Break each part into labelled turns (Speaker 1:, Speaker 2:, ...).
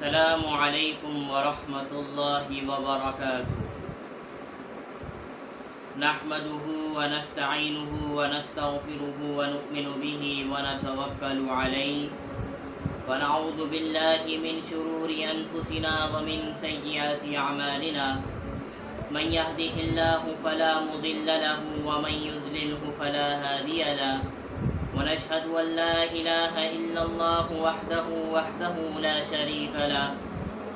Speaker 1: السلام علیکم ورحمۃ اللہ وبرکاتہ۔ نحمده ونستعینه ونستغفره ونؤمن به ونتوکل علیہ ونعوذ باللہ من شرور انفسنا ومن سیئات اعمالنا من يهده الله فلا مضل له ومن يضلل فلا هادي له ونشهد أن لا إله إلا الله وحده لا شريك له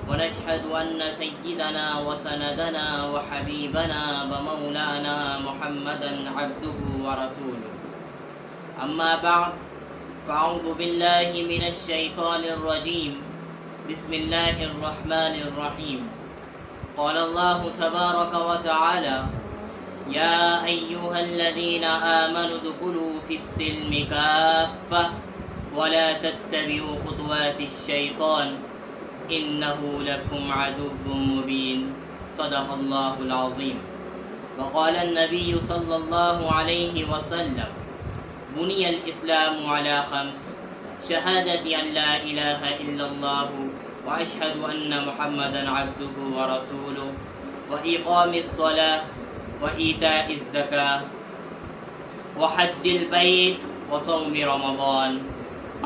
Speaker 1: ونشهد أن سيدنا وسندنا وحبيبنا ومولانا محمدا عبده ورسوله أما بعد فأعوذ بالله من الشيطان الرجيم بسم الله الرحمن الرحيم قال الله تبارك وتعالى يا أيها الذين آمنوا ادخلوا في السلم كافة ولا تتبعوا خطوات الشيطان إنه لكم عدو مبين صدق الله العظيم وقال النبي صلى الله عليه وسلم بني الإسلام على خمس شهادة أن لا إله إلا الله وأشهد أن محمدا عبده ورسوله وإقام الصلاة وإيتاء الزكاة وحج البيت وصوم رمضان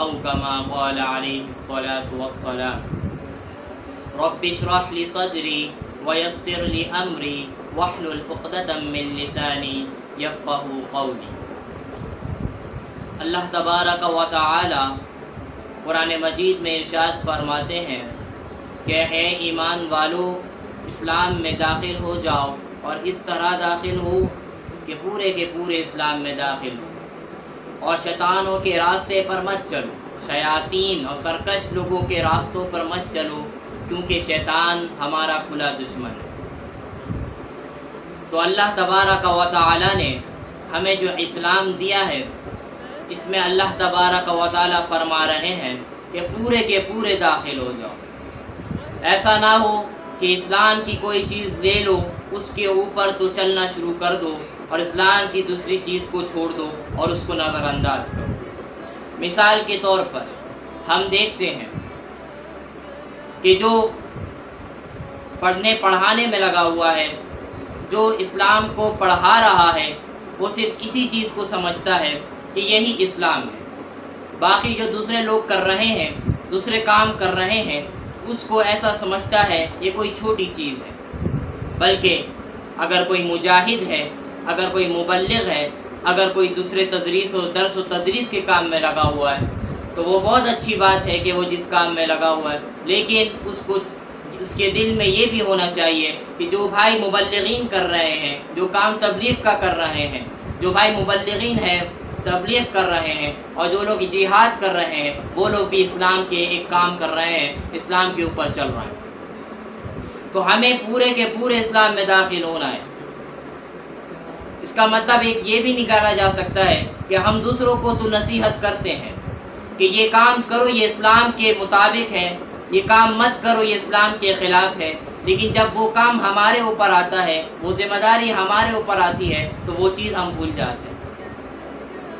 Speaker 1: أو كما قال عليه الصلاة والسلام رب اشرح لي صدري ويسر لي أمري واحلل عقدة من لساني يفقهوا قولي۔ اللہ تبارک و تعالی قرآن مجید میں ارشاد فرماتے ہیں کہ اے ایمان والو اسلام میں داخل ہو جاؤ اور اس طرح داخل ہو کہ پورے کے پورے اسلام میں داخل ہو اور شیطانوں کے راستے پر مت چلو، شیاطین اور سرکش لوگوں کے راستوں پر مت چلو کیونکہ شیطان ہمارا کھلا دشمن ہے۔ تو اللہ تبارک و تعالی نے ہمیں جو اسلام دیا ہے اس میں اللہ تبارک و تعالی فرما رہے ہیں کہ پورے کے پورے داخل ہو جاؤ۔ ایسا نہ ہو کہ اسلام کی کوئی چیز لے لو، اس کے اوپر تو چلنا شروع کر دو اور اسلام کی دوسری چیز کو چھوڑ دو اور اس کو نظر انداز کرو۔ مثال کے طور پر ہم دیکھتے ہیں کہ جو پڑھنے پڑھانے میں لگا ہوا ہے، جو اسلام کو پڑھا رہا ہے، وہ صرف اسی چیز کو سمجھتا ہے کہ یہی اسلام ہے۔ باقی جو دوسرے لوگ کر رہے ہیں، دوسرے کام کر رہے ہیں، اس کو ایسا سمجھتا ہے یہ کوئی چھوٹی چیز ہے۔ بلکہ اگر کوئی مجاہد ہے، اگر کوئی مبلغ ہے، اگر کوئی دوسرے تدریس و درس و تدریس کے کام میں لگا ہوا ہے تو وہ بہت اچھی بات ہے کہ وہ جس کام میں لگا ہوا ہے، لیکن اس کے دل میں یہ بھی ہونا چاہیے کہ جو بھائی مبلغین کر رہے ہیں، جو کام تبلیغ کا کر رہے ہیں، جو بھائی مبلغین ہیں، تبلیغ کر رہے ہیں اور جو لوگ جہاد کر رہے ہیں، وہ لوگ بھی اسلام کے ایک کام کر رہے ہیں، اسلام کے اوپر چل رہے ہیں۔ تو ہمیں پورے کے پورے اسلام میں داخل ہونا ہے۔ اس کا مطلب ایک یہ بھی نکالا جا سکتا ہے کہ ہم دوسروں کو تو نصیحت کرتے ہیں کہ یہ کام کرو یہ اسلام کے مطابق ہے، یہ کام مت کرو یہ اسلام کے خلاف ہے، لیکن جب وہ کام ہمارے اوپر آتا ہے، وہ ذمہ داری ہمارے اوپر آتی ہے تو وہ چیز ہم بھول جاتے ہیں۔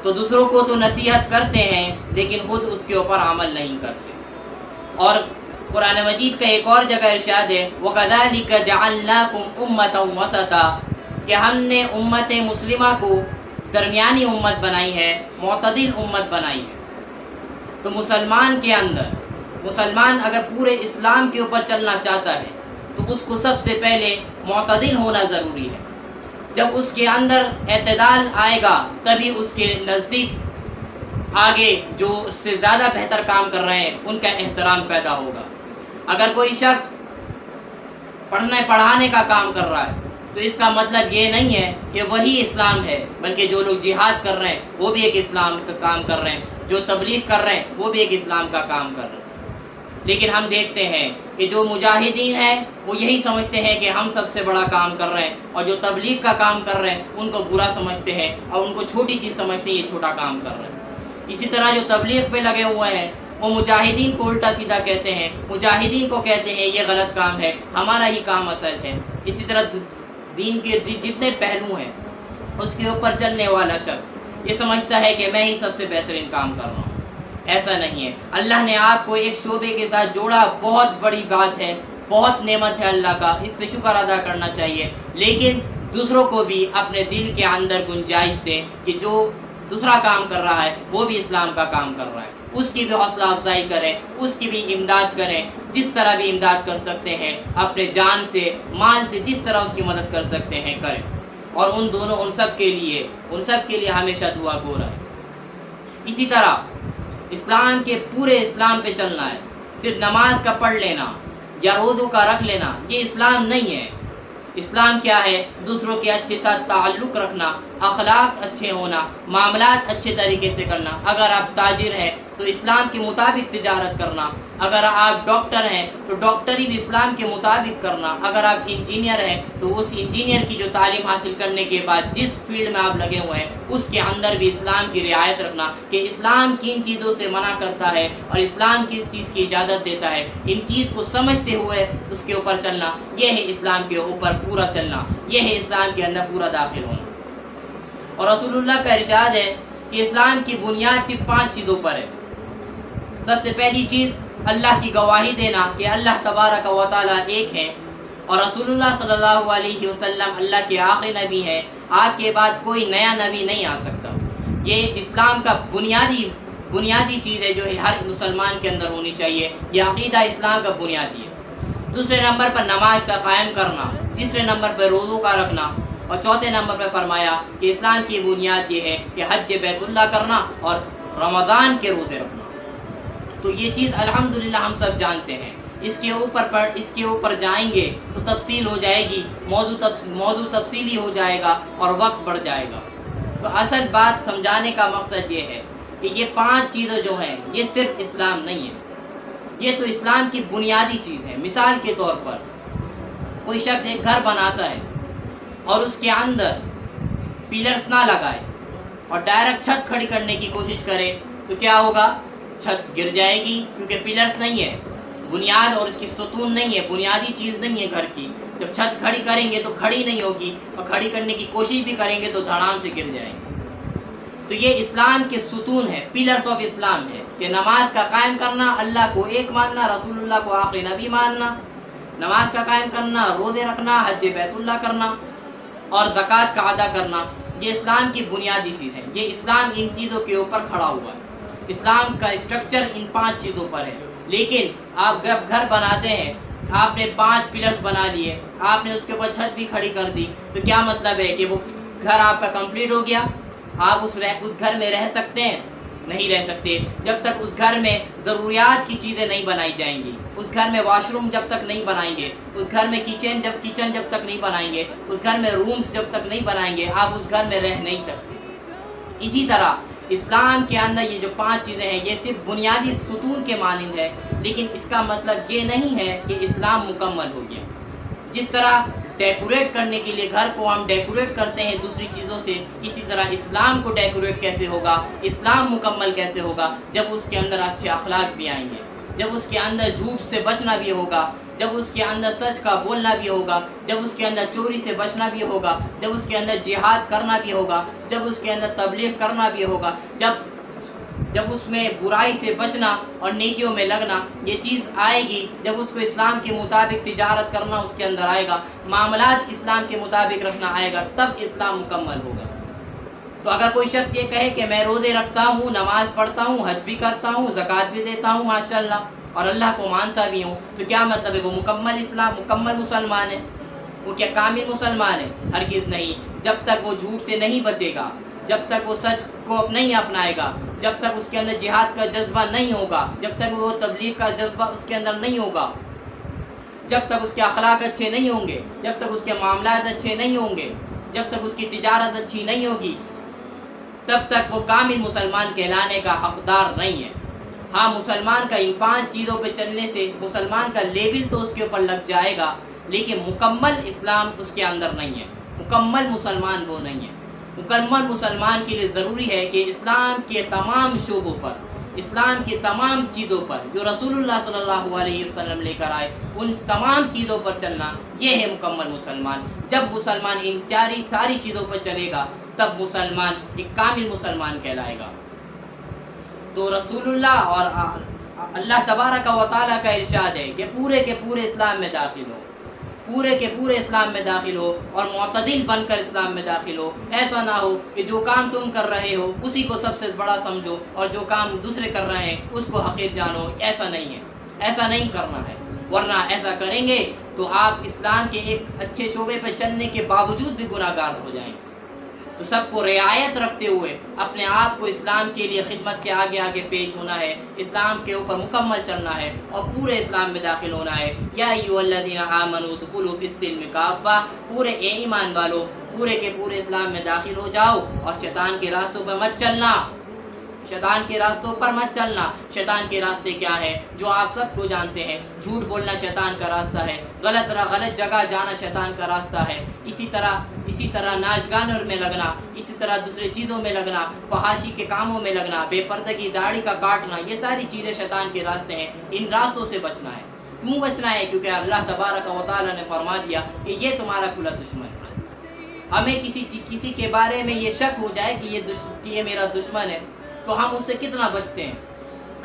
Speaker 1: تو دوسروں کو تو نصیحت کرتے ہیں لیکن خود اس کے اوپر عمل نہیں کرتے۔ اور قرآن مجید کا ایک اور جگہ ارشاد ہے وَكَذَلِكَ جَعَلْنَاكُمْ أُمَّةً وَسَطًا، کہ ہم نے امت مسلمہ کو درمیانی امت بنائی ہے، معتدل امت بنائی ہے۔ تو مسلمان کے اندر، مسلمان اگر پورے اسلام کے اوپر چلنا چاہتا ہے تو اس کو سب سے پہلے معتدل ہونا ضروری ہے۔ جب اس کے اندر اعتدال آئے گا تبھی اس کے نزدیک آگے جو اس سے زیادہ بہتر کام کر رہے ہیں ان کا احترام پیدا ہوگا۔ اگر کوئی شخص پڑھنے پڑھانے کا کام کر رہا ہے تو اس کا مطلب یہ نہیں ہے کہ وہی اسلام ہے، بلکہ جو لوگ جہاد کر رہے ہیں وہ بھی ایک اسلام کا کام کر رہے ہیں، جو تبلیغ کر رہے ہیں وہ بھی ایک اسلام کا کام کر رہے ہیں۔ لیکن ہم دیکھتے ہیں کہ جو مجاہدین ہیں وہ یہی سمجھتے ہیں کہ ہم سب سے بڑا کام کر رہے ہیں، اور جو تبلیغ کا کام کر رہے ہیں ان کو برا سمجھتے ہیں اور ان کو چھوٹی چیز سمجھتے ہیں، یہ چھوٹا کام کر رہے ہیں۔ اسی طرح جو تبلیغ پہ لگے ہوئے ہیں وہ مجاہدین کو الٹا سیدھا کہتے ہیں، مجاہدین کو کہتے ہیں یہ غلط کام ہے، ہمارا ہی کام اصل ہے۔ اسی طرح دین کے جتنے پہلو ہیں اس کے اوپر چلنے والا شخص یہ سمجھتا ہے کہ میں ہی سب سے بہترین کام کر رہا ہوں۔ ایسا نہیں ہے۔ اللہ نے آپ کو ایک شعبے کے ساتھ جوڑا، بہت بڑی بات ہے، بہت نعمت ہے اللہ کا، اس پہ شکر ادا کرنا چاہیے، لیکن دوسروں کو بھی اپنے دل کے اندر گنجائش دیں کہ جو دوسرا کام کر رہا ہے وہ بھی اسلام کا کام کر رہا ہے، اس کی بھی حوصلہ افزائی کریں، اس کی بھی امداد کریں، جس طرح بھی امداد کر سکتے ہیں، اپنے جان سے مال سے جس طرح اس کی مدد کر سکتے ہیں کریں، اور ان سب کے لیے ہمیشہ دعا گو رہے۔ اسی طرح اسلام کے پورے اسلام پہ چلنا ہے، صرف نماز کا پڑھ لینا یا روزوں کا رکھ لینا یہ اسلام نہیں ہے۔ اسلام کیا ہے؟ دوسروں کے اچھے ساتھ تعلق رکھنا، اخلاق اچھے ہونا، معاملات اچھے طریقے سے کرنا۔ اگر آپ تاجر ہیں تو اسلام کے مطابق تجارت کرنا، اگر آپ ڈاکٹر ہیں تو ڈاکٹری بھی اسلام کے مطابق کرنا، اگر آپ انجینئر ہیں تو اس انجینئر کی جو تعلیم حاصل کرنے کے بعد جس فیلڈ میں آپ لگے ہوئے ہیں اس کے اندر بھی اسلام کی رعایت رکھنا کہ اسلام کن چیزوں سے منع کرتا ہے اور اسلام کس چیز کی اجازت دیتا ہے، ان چیز کو سمجھتے ہوئے اس کے اوپر چلنا، یہ ہے اسلام کے اوپر پورا چلنا، یہ ہے اسلام کے اندر پورا داخل ہونا۔ اور رسول اللہ کا ارشاد ہے کہ اسلام کی بنیاد صرف 5 چیزوں پر ہے۔ سب سے پہلی چیز اللہ کی گواہی دینا کہ اللہ تبارک و تعالیٰ ایک ہے، اور رسول اللہ صلی اللہ علیہ وسلم اللہ کے آخری نبی ہیں، آپ کے بعد کوئی نیا نبی نہیں آ سکتا۔ یہ اسلام کا بنیادی چیز ہے جو ہر مسلمان کے اندر ہونی چاہیے، یہ عقیدہ اسلام کا بنیادی ہے۔ دوسرے نمبر پر نماز کا قائم کرنا، تیسرے نمبر پر روزوں کا رکھنا، اور چوتھے نمبر پہ فرمایا کہ اسلام کی بنیاد یہ ہے کہ حج بیت اللہ کرنا اور رمضان کے روزے رکھنا۔ تو یہ چیز الحمدللہ ہم سب جانتے ہیں، اس کے اوپر جائیں گے تو تفصیل ہو جائے گی، موضوع تفصیلی ہو جائے گا اور وقت بڑھ جائے گا۔ تو اصل بات سمجھانے کا مقصد یہ ہے کہ یہ 5 چیزیں جو ہیں یہ صرف اسلام نہیں ہے، یہ تو اسلام کی بنیادی چیز ہے۔ مثال کے طور پر کوئی شخص ایک گھر بناتا ہے اور اس کے اندر پلرز نہ لگائے اور ڈائریکٹ چھت کھڑی کرنے کی کوشش کرے تو کیا ہوگا؟ چھت گر جائے گی، کیونکہ پلرز نہیں ہے، بنیاد اور اس کی ستون نہیں ہے، بنیادی چیز نہیں ہے گھر کی۔ جب چھت کھڑی کریں گے تو کھڑی نہیں ہوگی، اور کھڑی کرنے کی کوشش بھی کریں گے تو دھڑام سے گر جائیں گے۔ تو یہ اسلام کے ستون ہے، پلرز آف اسلام ہے کہ نماز کا قائم کرنا، اللہ کو ایک ماننا، رسول اللہ کو آخری نبی ماننا، نماز کا قائم کرنا، روزے رکھنا، حج بیت اللہ کرنا اور زکوٰۃ کا ادا کرنا، یہ اسلام کی بنیادی چیز ہے۔ یہ اسلام ان چیزوں کے اوپر کھڑا ہوا ہے، اسلام کا اسٹرکچر ان 5 چیزوں پر ہے۔ لیکن آپ جب گھر بناتے ہیں، آپ نے 5 پلرز بنا لیے، آپ نے اس کے اوپر چھت بھی کھڑی کر دی، تو کیا مطلب ہے کہ وہ گھر آپ کا کمپلیٹ ہو گیا؟ آپ اس گھر میں رہ سکتے ہیں؟ نہیں رہ سکتے جب تک اس گھر میں ضروریات کی چیزیں نہیں بنائی جائیں گی، اس گھر میں واش روم جب تک نہیں بنائیں گے، اس گھر میں کچن جب تک نہیں بنائیں گے، اس گھر میں رومز جب تک نہیں بنائیں گے، آپ اس گھر میں رہ نہیں سکتے۔ اسی طرح اسلام کے اندر یہ جو 5 چیزیں ہیں یہ صرف بنیادی ستون کے مانند ہے، لیکن اس کا مطلب یہ نہیں ہے کہ اسلام مکمل ہو گیا۔ جس طرح ڈیکوریٹ کرنے کے لیے گھر کو ہم ڈیکوریٹ کرتے ہیں دوسری چیزوں سے، اسی طرح اسلام کو ڈیکوریٹ کیسے ہوگا، اسلام مکمل کیسے ہوگا؟ جب اس کے اندر اچھے اخلاق بھی آئیں گے، جب اس کے اندر جھوٹ سے بچنا بھی ہوگا، جب اس کے اندر سچ کا بولنا بھی ہوگا، جب اس کے اندر چوری سے بچنا بھی ہوگا، جب اس کے اندر جہاد کرنا بھی ہوگا، جب اس کے اندر تبلیغ کرنا بھی ہوگا، جب اس میں برائی سے بچنا اور نیکیوں میں لگنا یہ چیز آئے گی، جب اس کو اسلام کے مطابق تجارت کرنا اس کے اندر آئے گا، معاملات اسلام کے مطابق رکھنا آئے گا، تب اسلام مکمل ہوگا۔ تو اگر کوئی شخص یہ کہے کہ میں روزے رکھتا ہوں، نماز پڑھتا ہوں، حج بھی کرتا ہوں، زکوٰۃ بھی دیتا ہوں ماشاءاللہ، اور اللہ کو مانتا بھی ہوں، تو کیا مطلب ہے وہ مکمل مسلمان ہے؟ وہ کیا کامل مسلمان ہے؟ ہرگز نہیں۔ جب تک وہ جھوٹ سے نہیں بچے گا، جب تک وہ سچ کو نہیں اپنائے گا، جب تک اس کے اندر جہاد کا جذبہ نہیں ہوگا، جب تک وہ تبلیغ کا جذبہ اس کے اندر نہیں ہوگا، جب تک اس کے اخلاق اچھے نہیں ہوں گے، جب تک اس کے معاملات اچھے نہیں ہوں گے، جب تک اس کی تجارت اچھی نہیں ہوگی، تب تک وہ کامل مسلمان کہلانے کا حقدار نہیں ہے۔ ہاں، مسلمان کا ان 5 چیزوں پہ چلنے سے مسلمان کا لیبل تو اس کے اوپر لگ جائے گا، لیکن مکمل اسلام اس کے اندر نہیں ہے، مکمل مسلمان وہ نہیں ہے۔ مکمل مسلمان کے لیے ضروری ہے کہ اسلام کے تمام شعبوں پر، اسلام کی تمام چیزوں پر جو رسول اللہ صلی اللہ علیہ وسلم لے کر آئے، ان تمام چیزوں پر چلنا، یہ ہے مکمل مسلمان۔ جب مسلمان ان ساری چیزوں پر چلے گا تب مسلمان ایک کامل مسلمان کہلائے گا۔ تو رسول اللہ اور اللہ تبارک و تعالیٰ کا ارشاد ہے کہ پورے کے پورے اسلام میں داخل ہو، پورے کے پورے اسلام میں داخل ہو اور معتدل بن کر اسلام میں داخل ہو۔ ایسا نہ ہو کہ جو کام تم کر رہے ہو اسی کو سب سے بڑا سمجھو اور جو کام دوسرے کر رہے ہیں اس کو حقیر جانو۔ ایسا نہیں ہے، ایسا نہیں کرنا ہے، ورنہ ایسا کریں گے تو آپ اسلام کے ایک اچھے شعبے پہ چلنے کے باوجود بھی گناہ گار ہو جائیں گے۔ تو سب کو رعایت رکھتے ہوئے اپنے آپ کو اسلام کے لیے خدمت کے آگے آگے پیش ہونا ہے، اسلام کے اوپر مکمل چلنا ہے اور پورے اسلام میں داخل ہونا ہے۔ یا ایھا الذین آمنوا ادخلوا فی السلم کافہ، پورے اے ایمان والو پورے کے پورے اسلام میں داخل ہو جاؤ اور شیطان کے راستوں پر مت چلنا، شیطان کے راستوں پر مت چلنا۔ شیطان کے راستے کیا ہیں جو آپ سب کو جانتے ہیں؟ جھوٹ بولنا شیطان کا راستہ ہے، غلط جگہ جانا شیطان کا راستہ ہے، اسی طرح ناچ گانے میں لگنا، اسی طرح دوسرے چیزوں میں لگنا، فحاشی کے کاموں میں لگنا، بے پردگی، داڑھی کا کاٹنا، یہ ساری چیزیں شیطان کے راستے ہیں۔ ان راستوں سے بچنا ہے۔ کیوں بچنا ہے؟ کیونکہ اللہ تبارک و تعالیٰ نے فرما دیا کہ یہ تمہارا کھلا دشمن ہے۔ ہمیں کسی کے بارے میں یہ شک ہو جائے کہ یہ میرا دشمن ہے تو ہم اس سے کتنا بچتے ہیں،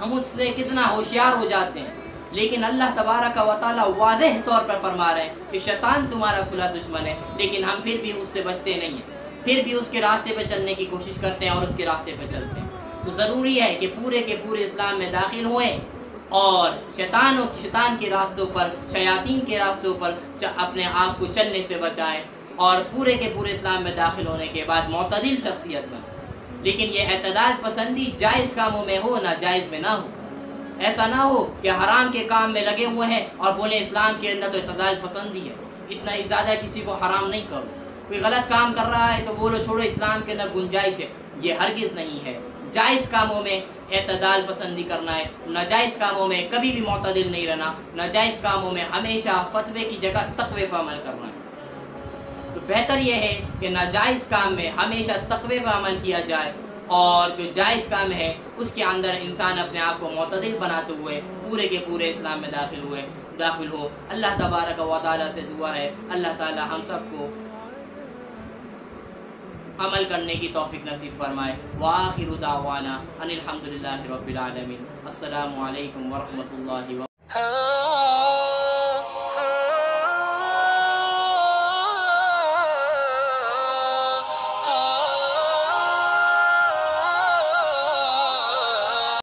Speaker 1: ہم اس سے کتنا ہوشیار ہو جاتے ہیں، لیکن اللہ تبارک و تعالیٰ واضح طور پر فرما رہے ہیں کہ شیطان تمہارا کھلا دشمن ہے، لیکن ہم پھر بھی اس سے بچتے نہیں ہیں، پھر بھی اس کے راستے پہ چلنے کی کوشش کرتے ہیں اور اس کے راستے پہ چلتے ہیں۔ تو ضروری ہے کہ پورے کے پورے اسلام میں داخل ہوئیں اور شیطان کے راستوں پر، شیاطین کے راستوں پر اپنے آپ کو چلنے سے بچائیں اور پورے کے پورے اسلام میں داخل ہونے کے بعد معتدل شخصیت بنیں۔ لیکن یہ اعتدال پسندی جائز کاموں میں ہو، ناجائز میں نہ ہو۔ ایسا نہ ہو کہ حرام کے کام میں لگے ہوئے ہیں اور بولے اسلام کے اندر تو اعتدال پسندی ہے، اتنا زیادہ کسی کو حرام نہیں کرو۔ کوئی غلط کام کر رہا ہے تو بولو چھوڑو اسلام کے اندر گنجائش ہے، یہ ہرگز نہیں ہے۔ جائز کاموں میں اعتدال پسندی کرنا ہے، ناجائز کاموں میں کبھی بھی معتدل نہیں رہنا، ناجائز کاموں میں ہمیشہ فتوے کی جگہ تقوی پر عمل کرنا ہے۔ تو بہتر یہ ہے کہ ناجائز کام میں ہمیشہ تقوی پر عمل کیا جائے اور جو جائز کام ہے اس کے اندر انسان اپنے آپ کو معتدل بناتے ہوئے پورے کے پورے اسلام میں داخل ہو۔ اللہ تبارک و تعالیٰ سے دعا ہے اللہ تعالیٰ ہم سب کو عمل کرنے کی توفیق نصیب فرمائے۔ وآخر دعوانا ان الحمد للہ رب العالمین۔ السلام علیکم ورحمۃ اللہ وبرکاتہ۔